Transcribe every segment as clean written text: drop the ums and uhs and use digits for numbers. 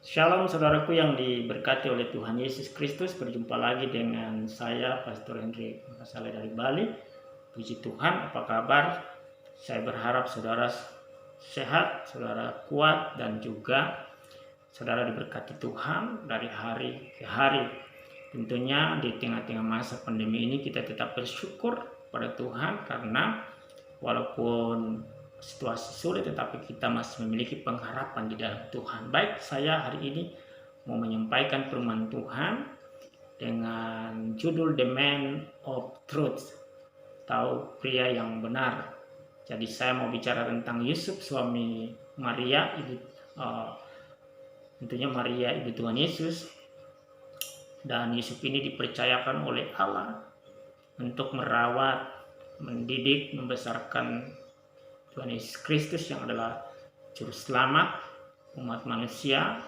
Shalom saudaraku yang diberkati oleh Tuhan Yesus Kristus. Berjumpa lagi dengan saya Pastor Henry Makasale dari Bali. Puji Tuhan, apa kabar? Saya berharap saudara sehat, saudara kuat, dan juga saudara diberkati Tuhan dari hari ke hari. Tentunya di tengah-tengah masa pandemi ini kita tetap bersyukur pada Tuhan, karena walaupun situasi sulit tetapi kita masih memiliki pengharapan di dalam Tuhan. Baik, saya hari ini mau menyampaikan firman Tuhan dengan judul The Man of Truth, atau pria yang benar. Jadi saya mau bicara tentang Yusuf, suami Maria, tentunya Maria ibu Tuhan Yesus. Dan Yusuf ini dipercayakan oleh Allah untuk merawat, mendidik, membesarkan Tuhan Yesus Kristus yang adalah juru selamat umat manusia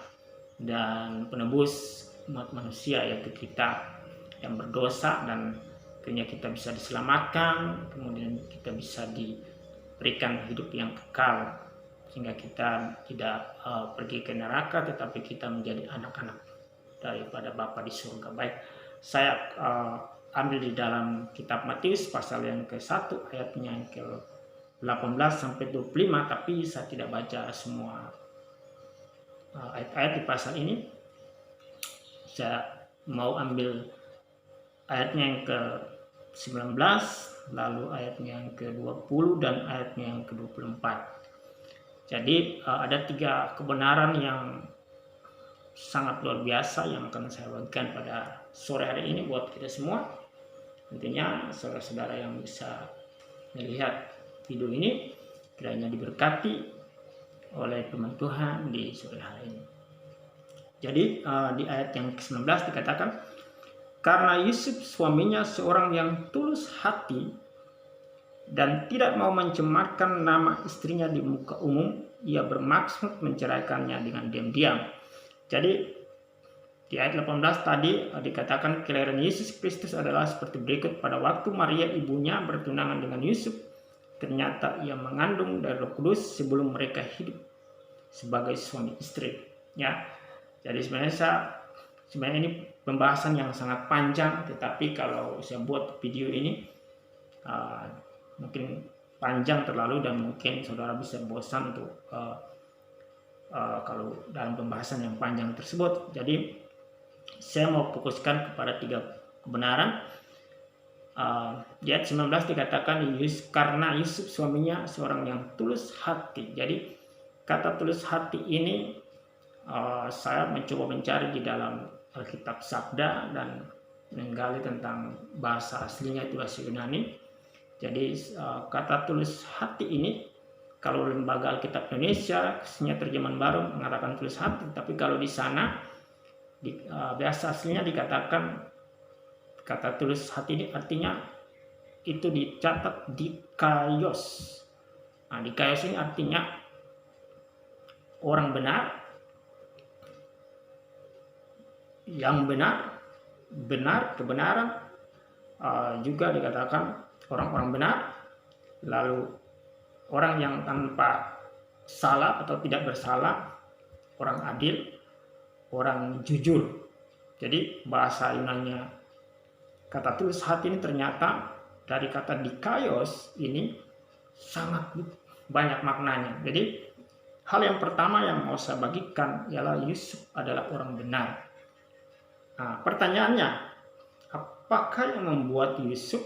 dan penebus umat manusia, yaitu kita yang berdosa, dan akhirnya kita bisa diselamatkan, kemudian kita bisa diberikan hidup yang kekal sehingga kita tidak pergi ke neraka, tetapi kita menjadi anak-anak daripada Bapa di surga. Baik, saya ambil di dalam kitab Matius pasal yang ke-1 ayatnya yang ke-18 sampai 25, tapi saya tidak baca semua ayat-ayat di pasal ini. Saya mau ambil ayatnya yang ke-19, lalu ayatnya yang ke-20 dan ayatnya yang ke-24. Jadi ada 3 kebenaran yang sangat luar biasa yang akan saya bagikan pada sore hari ini buat kita semua. Tentunya saudara-saudara yang bisa melihat video ini kiranya diberkati oleh firman Tuhan di sore hari ini. Jadi di ayat yang ke-19 dikatakan, karena Yusuf suaminya seorang yang tulus hati dan tidak mau mencemarkan nama istrinya di muka umum, ia bermaksud menceraikannya dengan diam-diam. Jadi di ayat 18 tadi dikatakan kelahiran Yesus Kristus adalah seperti berikut. Pada waktu Maria ibunya bertunangan dengan Yusuf, ternyata ia mengandung dari Roh Kudus sebelum mereka hidup sebagai suami istri. Ya, jadi sebenarnya ini pembahasan yang sangat panjang, tetapi kalau saya buat video ini mungkin panjang terlalu dan mungkin saudara bisa bosan untuk kalau dalam pembahasan yang panjang tersebut. Jadi saya mau fokuskan kepada 3 kebenaran. Di ayat 19 dikatakan karena Yusuf suaminya seorang yang tulus hati. Jadi kata tulus hati ini saya mencoba mencari di dalam Alkitab Sabda dan menggali tentang bahasa aslinya, itu bahasa Yunani. Jadi kata tulus hati ini, kalau lembaga Alkitab Indonesia khususnya terjemahan baru mengatakan tulus hati, tapi kalau di sana bahasa aslinya dikatakan kata tulus hati ini artinya itu dicatat dikaios. Nah, dikaios ini artinya orang benar, yang benar, kebenaran. Juga dikatakan orang-orang benar, lalu orang yang tanpa salah atau tidak bersalah, orang adil, orang jujur. Jadi bahasa Yunani kata tulus hati ini ternyata dari kata dikaios ini sangat banyak maknanya. Jadi hal yang pertama yang mau saya bagikan ialah Yusuf adalah orang benar. Nah, pertanyaannya, apakah yang membuat Yusuf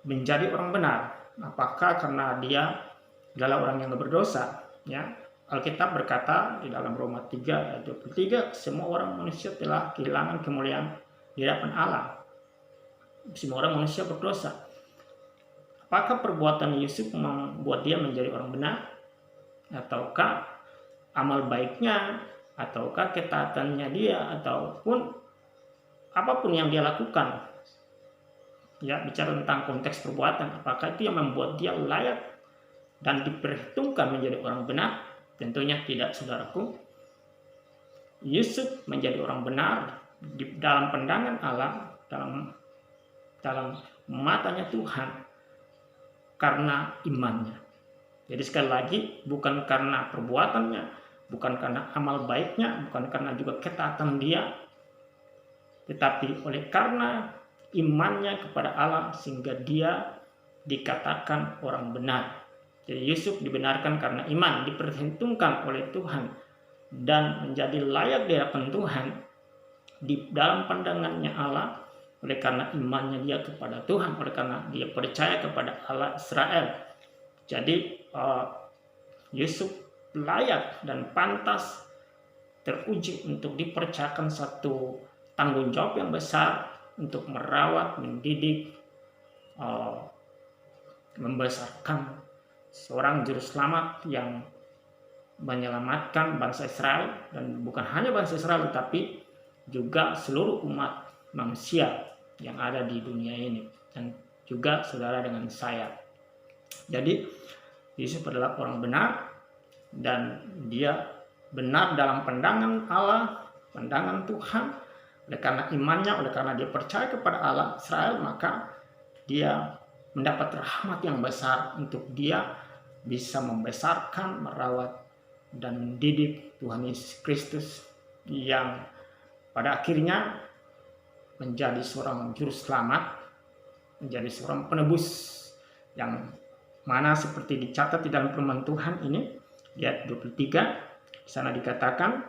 menjadi orang benar? Apakah karena dia adalah orang yang berdosa? Ya, Alkitab berkata di dalam Roma 3 ayat 23, semua orang manusia telah kehilangan kemuliaan di hadapan Allah. Semua orang manusia berdosa. Apakah perbuatan Yusuf membuat dia menjadi orang benar? Ataukah amal baiknya, ataukah ketaatannya dia, ataupun apapun yang dia lakukan? Ya, bicara tentang konteks perbuatan, apakah itu yang membuat dia layak dan diperhitungkan menjadi orang benar? Tentunya tidak, saudaraku. Yusuf menjadi orang benar di dalam pandangan Allah, dalam matanya Tuhan, karena imannya. Jadi sekali lagi, bukan karena perbuatannya, bukan karena amal baiknya, bukan karena juga ketaatan dia, tetapi oleh karena imannya kepada Allah sehingga dia dikatakan orang benar. Jadi Yusuf dibenarkan karena iman, diperhitungkan oleh Tuhan dan menjadi layak di hadapan Tuhan di dalam pandangannya Allah oleh karena imannya dia kepada Tuhan, oleh karena dia percaya kepada Allah Israel. Jadi Yusuf layak dan pantas teruji untuk dipercayakan satu tanggung jawab yang besar untuk merawat, mendidik, membesarkan seorang juru selamat yang menyelamatkan bangsa Israel, dan bukan hanya bangsa Israel tetapi juga seluruh umat manusia yang ada di dunia ini, dan juga saudara dengan saya. Jadi Yusuf adalah orang benar, dan dia benar dalam pandangan Allah, pandangan Tuhan. Oleh karena imannya, oleh karena dia percaya kepada Allah Israel, maka dia mendapat rahmat yang besar untuk dia bisa membesarkan, merawat, dan mendidik Tuhan Yesus Kristus yang pada akhirnya menjadi seorang juru selamat, menjadi seorang penebus, yang mana seperti dicatat di dalam firman Tuhan ini, ayat 23, di sana dikatakan,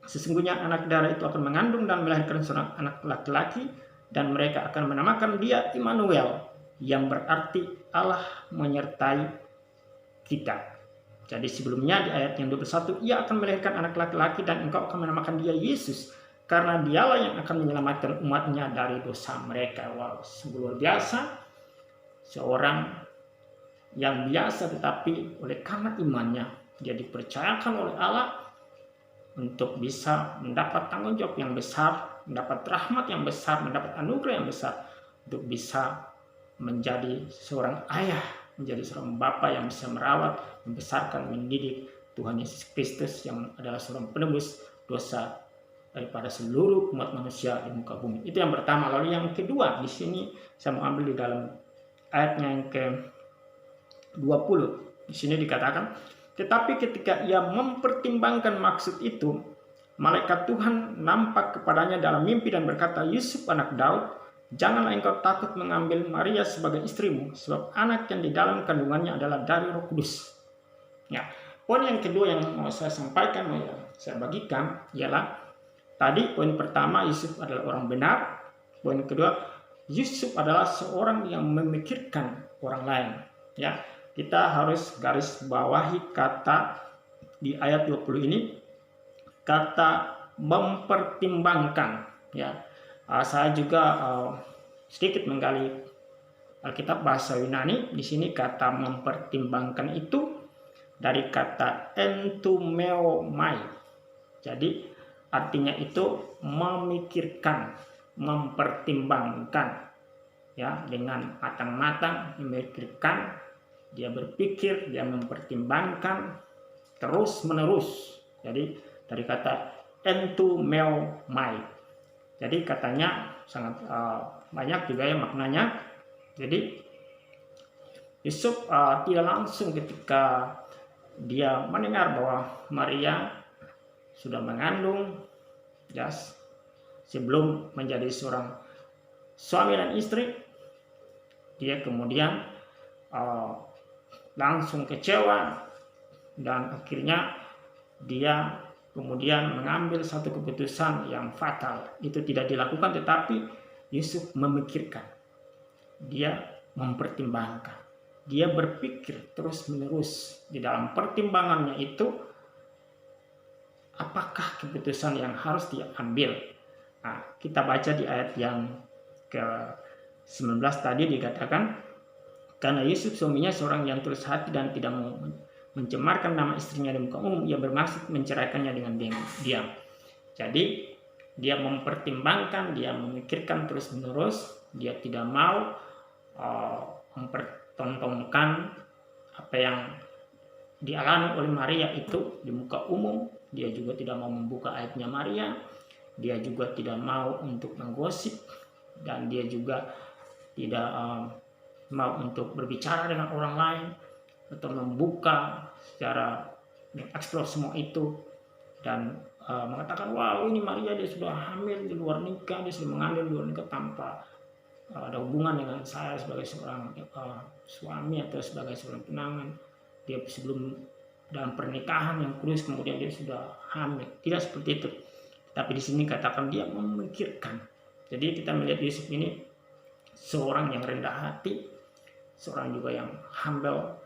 sesungguhnya anak darah itu akan mengandung dan melahirkan seorang anak laki-laki, dan mereka akan menamakan dia Immanuel, yang berarti Allah menyertai kita. Jadi sebelumnya di ayat yang 21, ia akan melahirkan anak laki-laki dan engkau akan menamakan dia Yesus, karena dialah yang akan menyelamatkan umatnya dari dosa mereka. Wow, sungguh luar biasa. Seorang yang biasa tetapi oleh karena imannya dia dipercayakan oleh Allah untuk bisa mendapat tanggung jawab yang besar, mendapat rahmat yang besar, mendapat anugerah yang besar, untuk bisa menjadi seorang ayah, menjadi seorang bapa yang bisa merawat, membesarkan, mendidik Tuhan Yesus Kristus yang adalah seorang penebus dosa daripada seluruh umat manusia di muka bumi. Itu yang pertama. Lalu yang kedua, di sini saya mau ambil di dalam ayatnya yang ke-20. Di sini dikatakan, tetapi ketika ia mempertimbangkan maksud itu, malaikat Tuhan nampak kepadanya dalam mimpi dan berkata, Yusuf anak Daud, janganlah engkau takut mengambil Maria sebagai istrimu, sebab anak yang di dalam kandungannya adalah dari Roh Kudus. Ya, poin yang kedua yang mau saya sampaikan, mau saya bagikan ialah tadi poin pertama, Yusuf adalah orang benar. Poin kedua, Yusuf adalah seorang yang memikirkan orang lain. Ya, kita harus garis bawahi kata di ayat 20 ini, kata mempertimbangkan. Ya, saya juga sedikit menggali Alkitab bahasa Yunani. Di sini kata mempertimbangkan itu dari kata entumeomai. Jadi artinya itu memikirkan, mempertimbangkan, ya, dengan matang-matang, memikirkan, dia berpikir, dia mempertimbangkan terus menerus. Jadi dari kata entumeomai. Jadi katanya sangat banyak juga ya maknanya. Jadi Yusuf tidak langsung ketika dia mendengar bahwa Maria sudah mengandung, ya, sebelum menjadi seorang suami dan istri, dia kemudian langsung kecewa, dan akhirnya dia kemudian mengambil satu keputusan yang fatal. Itu tidak dilakukan, tetapi Yusuf memikirkan, dia mempertimbangkan, dia berpikir terus-menerus. Di dalam pertimbangannya itu, apakah keputusan yang harus dia ambil. Nah, kita baca di ayat yang ke-19 tadi dikatakan, karena Yusuf suaminya seorang yang tulus hati dan tidak mau mencemarkan nama istrinya di muka umum, ia bermaksud menceraikannya dengan diam. Jadi dia mempertimbangkan, dia memikirkan terus-menerus, dia tidak mau mempertontonkan apa yang dialami oleh Maria itu di muka umum. Dia juga tidak mau membuka aibnya Maria, dia juga tidak mau untuk menggosip, dan dia juga tidak mau untuk berbicara dengan orang lain atau membuka secara mengeksplor semua itu. dan mengatakan, wow, ini Maria dia sudah hamil di luar nikah, dia sudah mengandung di luar nikah tanpa ada hubungan dengan saya sebagai seorang suami atau sebagai seorang tunangan. Dia sebelum dalam pernikahan yang kudus kemudian dia sudah hamil. Tidak seperti itu. Tapi di sini katakan dia memikirkan. Jadi kita melihat Yusuf ini seorang yang rendah hati, seorang juga yang humble.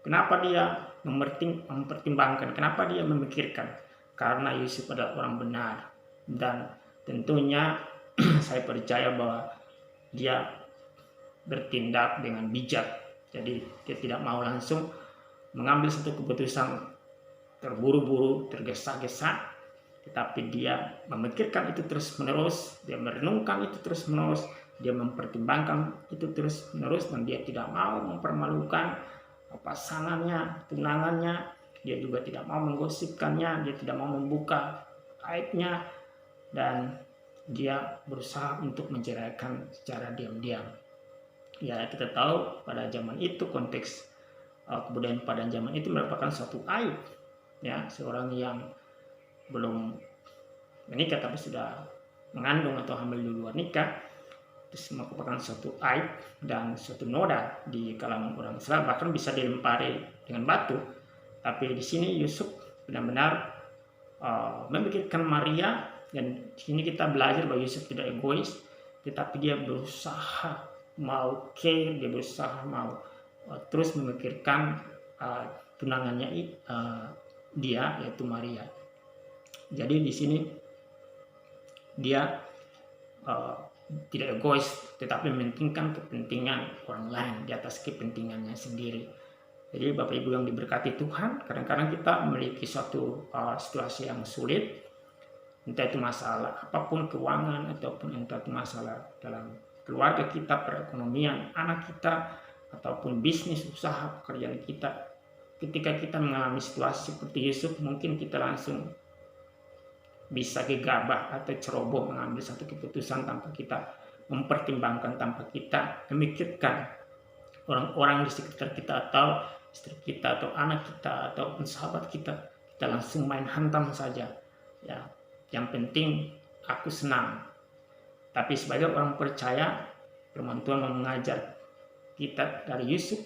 Kenapa dia mempertimbangkan? Kenapa dia memikirkan? Karena Yusuf adalah orang benar. Dan tentunya saya percaya bahwa dia bertindak dengan bijak. Jadi dia tidak mau langsung mengambil satu keputusan terburu-buru, tergesa-gesa, tetapi dia memikirkan itu terus-menerus, dia merenungkan itu terus-menerus, dia mempertimbangkan itu terus-menerus, dan dia tidak mau mempermalukan pasangannya, tunangannya. Dia juga tidak mau menggosipkannya, dia tidak mau membuka aibnya, dan dia berusaha untuk menceraikan secara diam-diam. Ya, kita tahu pada zaman itu konteks kebudayaan pada zaman itu merupakan suatu aib. Ya, seorang yang belum menikah tapi sudah mengandung atau hamil di luar nikah, itu merupakan suatu aib dan suatu noda di kalangan orang Israel, bahkan bisa dilempari dengan batu. Tapi di sini Yusuf benar-benar memikirkan Maria. Dan di sini kita belajar bahwa Yusuf tidak egois, tetapi dia berusaha mau care, dia berusaha mau terus memikirkan tunangannya dia, yaitu Maria. Jadi di sini dia tidak egois, tetapi mementingkan kepentingan orang lain di atas kepentingannya sendiri. Jadi Bapak Ibu yang diberkati Tuhan, kadang-kadang kita memiliki suatu situasi yang sulit, entah itu masalah apapun, keuangan, ataupun entah itu masalah dalam keluarga kita, perekonomian anak kita, ataupun bisnis, usaha, pekerjaan kita. Ketika kita mengalami situasi seperti Yusuf, mungkin kita langsung bisa gegabah atau ceroboh mengambil satu keputusan tanpa kita mempertimbangkan, tanpa kita memikirkan orang-orang di sekitar kita, atau istri kita, atau anak kita, ataupun sahabat kita. Kita langsung main hantam saja. Ya, yang penting aku senang. Tapi sebagai orang percaya, firman Tuhan mengajar kita dari Yusuf,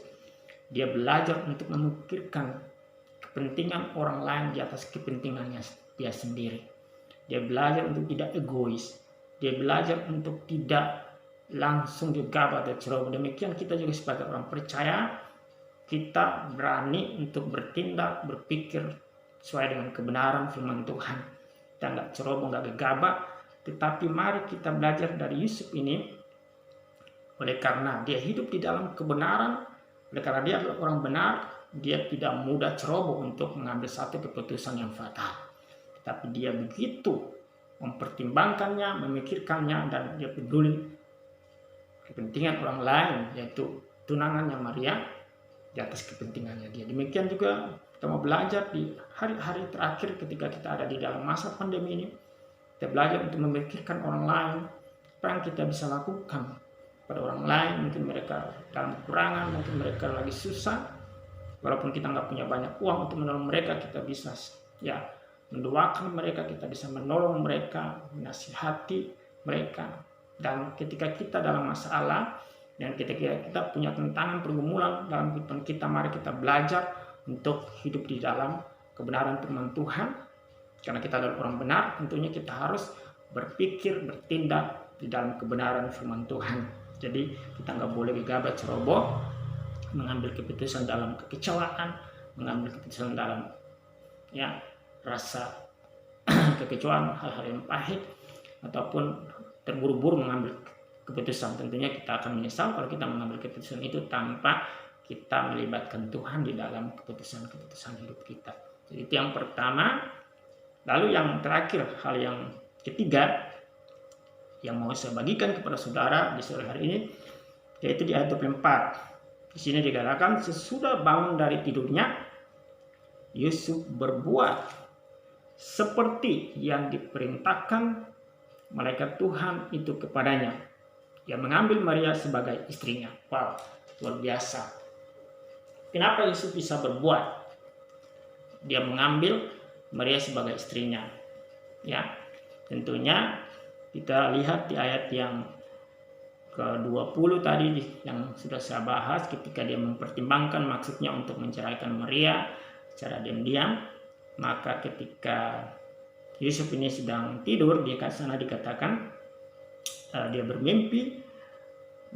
dia belajar untuk memikirkan kepentingan orang lain di atas kepentingannya dia sendiri. Dia belajar untuk tidak egois. Dia belajar untuk tidak langsung gegabah atau ceroboh. Demikian kita juga sebagai orang percaya, kita berani untuk bertindak, berpikir sesuai dengan kebenaran firman Tuhan. Kita nggak ceroboh, nggak gegabah, tetapi mari kita belajar dari Yusuf ini. Oleh karena dia hidup di dalam kebenaran, oleh karena dia adalah orang benar, dia tidak mudah ceroboh untuk mengambil satu keputusan yang fatal. Tapi dia begitu mempertimbangkannya, memikirkannya, dan dia peduli kepentingan orang lain, yaitu tunangannya Maria, di atas kepentingannya dia. Demikian juga kita mau belajar di hari-hari terakhir ketika kita ada di dalam masa pandemi ini. Kita belajar untuk memikirkan orang lain, apa yang kita bisa lakukan pada orang lain. Mungkin mereka dalam kekurangan, mungkin mereka lagi susah. Walaupun kita nggak punya banyak uang untuk menolong mereka, kita bisa mendoakan mereka, kita bisa menolong mereka, menasihati mereka. Dan ketika kita dalam masalah, dan ketika kita punya tantangan, pergumulan dalam kehidupan kita, mari kita belajar untuk hidup di dalam kebenaran firman Tuhan. Karena kita adalah orang benar, tentunya kita harus berpikir, bertindak di dalam kebenaran firman Tuhan. Jadi kita nggak boleh gegabah ceroboh, mengambil keputusan dalam kekecewaan, mengambil keputusan dalam rasa kekecewaan, hal-hal yang pahit, ataupun terburu-buru mengambil keputusan. Tentunya kita akan menyesal kalau kita mengambil keputusan itu tanpa kita melibatkan Tuhan di dalam keputusan-keputusan hidup kita. Jadi itu yang pertama. Lalu yang terakhir, hal yang ketiga yang mau saya bagikan kepada saudara di sore hari ini, yaitu di ayat 24. Di sini dikatakan, sesudah bangun dari tidurnya, Yusuf berbuat seperti yang diperintahkan malaikat Tuhan itu kepadanya. Dia mengambil Maria sebagai istrinya. Wow, luar biasa. Kenapa Yusuf bisa berbuat? Dia mengambil Maria sebagai istrinya. Ya, tentunya kita lihat di ayat yang ke-20 tadi yang sudah saya bahas, ketika dia mempertimbangkan maksudnya untuk menceraikan Maria secara diam-diam, maka ketika Yusuf ini sedang tidur di sana dikatakan dia bermimpi,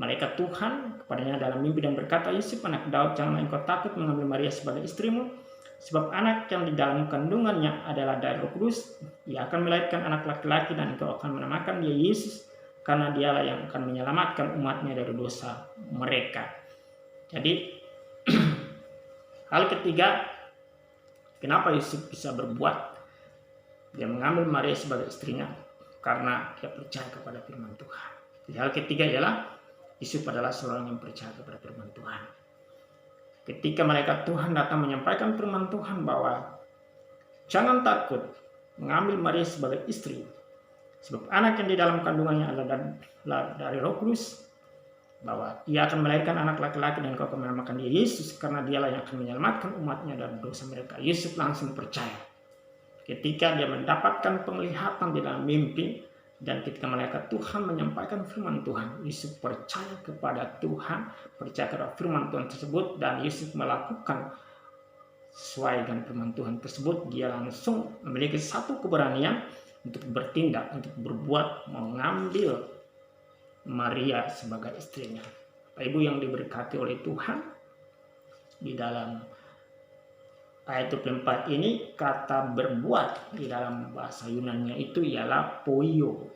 malaikat Tuhan kepadanya dalam mimpi dan berkata, "Yusuf anak Daud, janganlah engkau takut mengambil Maria sebagai istrimu, sebab anak yang di dalam kandungannya adalah dari Roh Kudus. Ia akan melahirkan anak laki-laki dan engkau akan menamakan dia Yesus, karena dialah yang akan menyelamatkan umatnya dari dosa mereka." Jadi hal ketiga, kenapa Yusuf bisa berbuat, dia mengambil Maria sebagai istrinya, karena dia percaya kepada firman Tuhan. Jadi hal ketiga ialah Yusuf adalah seorang yang percaya kepada firman Tuhan. Ketika malaikat Tuhan datang menyampaikan firman Tuhan bahwa jangan takut mengambil Maria sebagai istri, sebab anak yang di dalam kandungannya adalah dari Roh Kudus, bahwa ia akan melahirkan anak laki-laki dan kau akan menamakan dia Yesus, karena dialah yang akan menyelamatkan umatnya dari dosa mereka. Yusuf langsung percaya. Ketika dia mendapatkan penglihatan di dalam mimpi, dan ketika malaikat Tuhan menyampaikan firman Tuhan, Yusuf percaya kepada Tuhan, percaya kepada firman Tuhan tersebut, dan Yusuf melakukan sesuai dengan firman Tuhan tersebut. Dia langsung memiliki satu keberanian untuk bertindak, untuk berbuat, mengambil Maria sebagai istrinya. Bapak Ibu yang diberkati oleh Tuhan, di dalam ayat 24 ini kata berbuat di dalam bahasa Yunani itu ialah poio.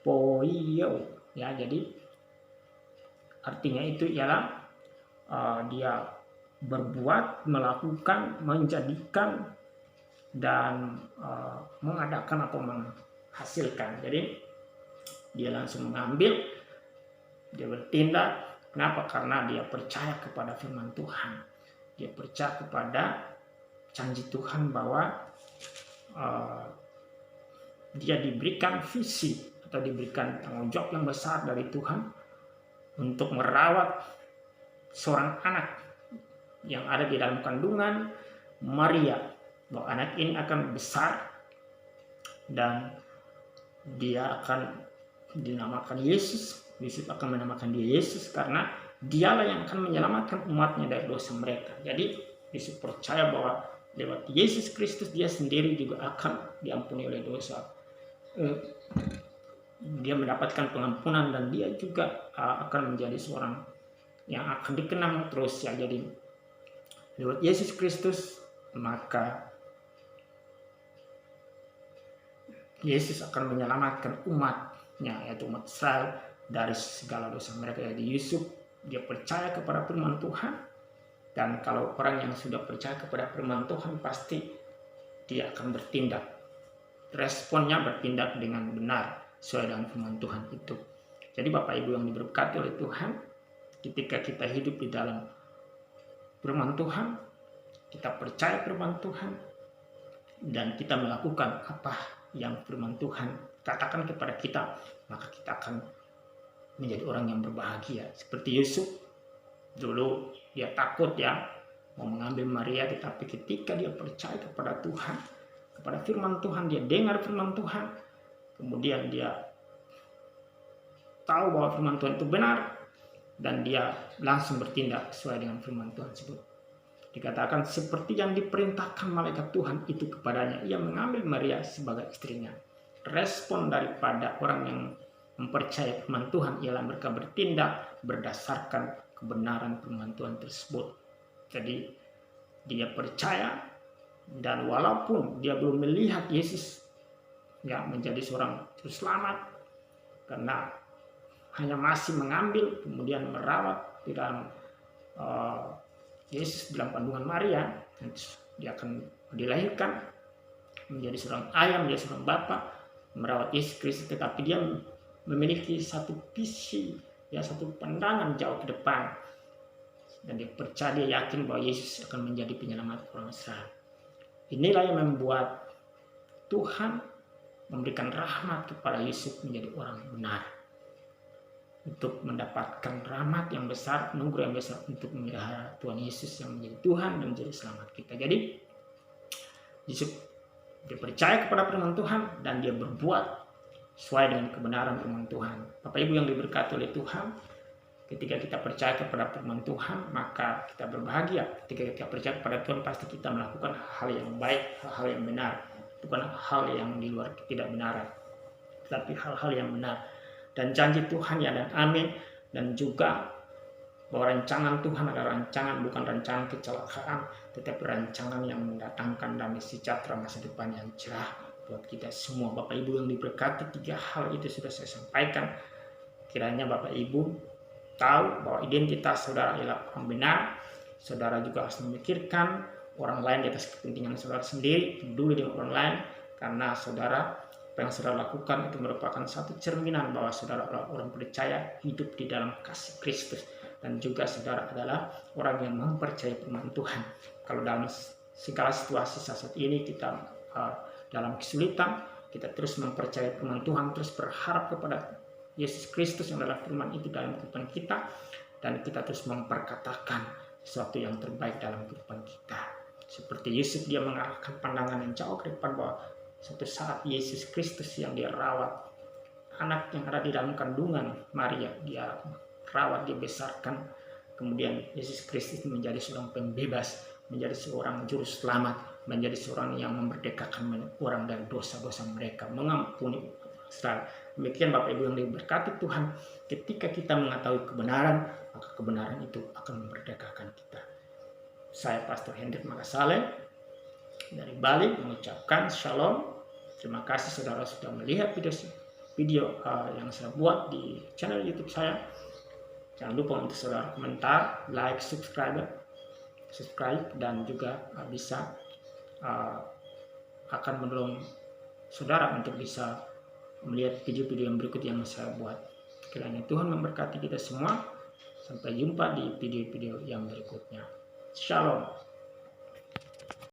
Poio, ya, jadi artinya itu ialah dia berbuat, melakukan, menjadikan, dan mengadakan atau menghasilkan. Jadi dia langsung mengambil, dia bertindak. Kenapa? Karena dia percaya kepada firman Tuhan. Dia percaya kepada janji Tuhan bahwa dia diberikan visi atau diberikan tanggung jawab yang besar dari Tuhan untuk merawat seorang anak yang ada di dalam kandungan Maria, bahwa anak ini akan besar dan dia akan dinamakan Yesus. Yusuf akan menamakan dia Yesus karena dialah yang akan menyelamatkan umatnya dari dosa mereka. Jadi Yusuf percaya bahwa lewat Yesus Kristus dia sendiri juga akan diampuni oleh dosa. Dia mendapatkan pengampunan dan dia juga akan menjadi seorang yang akan dikenang terus, ya. Jadi lewat Yesus Kristus maka Yesus akan menyelamatkan umatnya, yaitu umat Israel, dari segala dosa mereka. Jadi Yusuf dia percaya kepada firman Tuhan, dan kalau orang yang sudah percaya kepada firman Tuhan pasti dia akan bertindak. Responnya bertindak dengan benar sesuai dengan firman Tuhan itu. Jadi Bapak Ibu yang diberkati oleh Tuhan, ketika kita hidup di dalam firman Tuhan, kita percaya firman Tuhan, dan kita melakukan apa yang firman Tuhan katakan kepada kita, maka kita akan menjadi orang yang berbahagia. Seperti Yusuf, dulu dia takut, ya, mau mengambil Maria, tetapi ketika dia percaya kepada Tuhan, kepada firman Tuhan, dia dengar firman Tuhan, kemudian dia tahu bahwa firman Tuhan itu benar, dan dia langsung bertindak sesuai dengan firman Tuhan tersebut. Dikatakan seperti yang diperintahkan malaikat Tuhan itu kepadanya, ia mengambil Maria sebagai istrinya. Respon daripada orang yang mempercayai firman Tuhan ialah mereka bertindak berdasarkan kebenaran firman Tuhan tersebut. Jadi dia percaya, dan walaupun dia belum melihat Yesus ya menjadi seorang juru selamat, karena hanya masih mengambil kemudian merawat di dalam Yesus dalam kandungan Maria, dia akan dilahirkan menjadi seorang ayah, menjadi seorang bapak, merawat Yesus Kristus, tetapi dia memiliki satu visi, ya, satu pandangan jauh ke depan, dan dia percaya, dia yakin bahwa Yesus akan menjadi penyelamat orang Israel. Inilah yang membuat Tuhan memberikan rahmat kepada Yusuf menjadi orang benar, untuk mendapatkan rahmat yang besar, anugerah yang besar, untuk memelihara Tuhan Yesus yang menjadi Tuhan dan menjadi selamat kita. Jadi Yusuf Dia percaya kepada firman Tuhan dan dia berbuat sesuai dengan kebenaran firman Tuhan. Bapak Ibu yang diberkati oleh Tuhan, ketika kita percaya kepada firman Tuhan, maka kita berbahagia. Ketika kita percaya kepada Tuhan, pasti kita melakukan hal yang baik, hal-hal yang benar. Bukan hal yang di luar tidak benar, tetapi hal-hal yang benar. Dan janji Tuhan ya dan amin. Dan juga bahwa rancangan Tuhan adalah rancangan, bukan rancangan kecelakaan, tetapi rancangan yang mendatangkan damai sejahtera masa depan yang cerah buat kita semua. Bapak Ibu yang diberkati, 3 hal itu sudah saya sampaikan. Kiranya Bapak Ibu tahu bahwa identitas saudara ialah orang benar. Saudara juga harus memikirkan orang lain di atas kepentingan saudara sendiri, peduli dengan orang lain, karena saudara, apa yang saudara lakukan itu merupakan satu cerminan bahwa saudara adalah orang percaya hidup di dalam kasih Kristus. Dan juga saudara adalah orang yang mempercayai firman Tuhan. Kalau dalam segala situasi saat ini kita dalam kesulitan, kita terus mempercayai firman Tuhan, terus berharap kepada Yesus Kristus yang adalah firman itu dalam kehidupan kita, dan kita terus memperkatakan sesuatu yang terbaik dalam kehidupan kita. Seperti Yusuf, dia mengarahkan pandangan yang jauh ke depan bahwa suatu saat Yesus Kristus yang dia rawat, anak yang ada di dalam kandungan Maria, dia rawat, dia besarkan. Kemudian Yesus Kristus menjadi seorang pembebas, menjadi seorang juru selamat, menjadi seorang yang memerdekakan orang dari dosa-dosa mereka, mengampuni dosa. Demikian Bapak Ibu yang diberkati Tuhan, ketika kita mengetahui kebenaran, maka kebenaran itu akan memerdekakan kita. Saya Pastor Hendrik Makasale dari Bali mengucapkan shalom. Terima kasih saudara sudah melihat video yang saya buat di channel YouTube saya. Jangan lupa untuk saudara komentar, like, subscribe, dan juga bisa akan menolong saudara untuk bisa melihat video-video yang berikut yang saya buat. Kiranya Tuhan memberkati kita semua. Sampai jumpa di video-video yang berikutnya. Shalom.